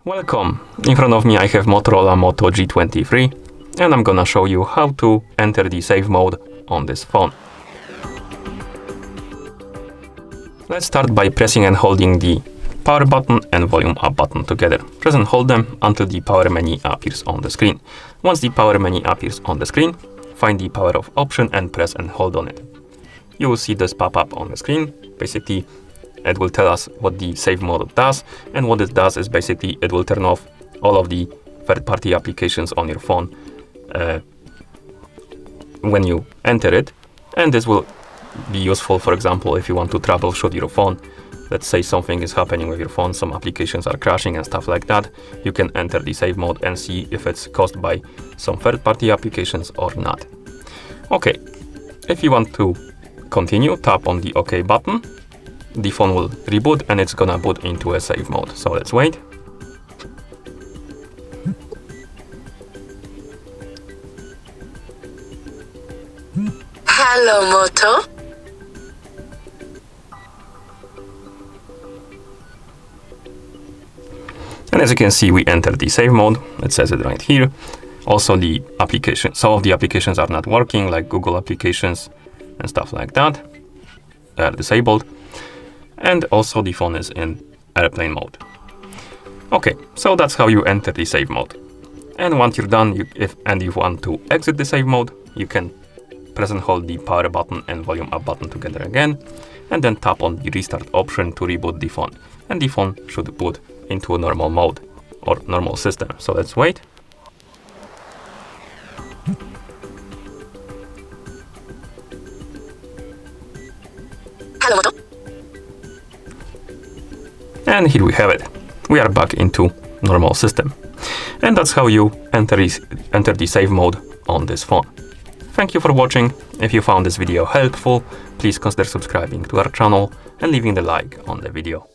Welcome! In front of me I have Motorola Moto G23 and I'm gonna show you how to enter the save mode on this phone. Let's start by pressing and holding the power button and volume up button together. Press and hold them until the power menu appears on the screen. Once the power menu appears on the screen, find the power off option and press and hold on it. You will see this pop up on the screen. Basically, it will tell us what the save mode does, and what it does is basically it will turn off all of the third-party applications on your phone when you enter it, and this will be useful, for example, if you want to troubleshoot your phone. Let's say something is happening with your phone, some applications are crashing and stuff like that. You can enter the save mode and see if it's caused by some third-party applications or not. Okay, if you want to continue, tap on the OK button. The phone will reboot and it's gonna boot into a save mode. So let's wait. Hello, Moto. And as you can see, we entered the save mode. It says it right here. Also, the application, some of the applications are not working, like Google applications and stuff like that. They're disabled. And also the phone is in airplane mode. Okay, so that's how you enter the save mode. And once you're done, if you want to exit the save mode, you can press and hold the power button and volume up button together again, and then tap on the restart option to reboot the phone. And the phone should boot into a normal mode or normal system. So let's wait. Hello, Moto. And here we have it. We are back into normal system. And that's how you enter the save mode on this phone. Thank you for watching. If you found this video helpful, please consider subscribing to our channel and leaving the like on the video.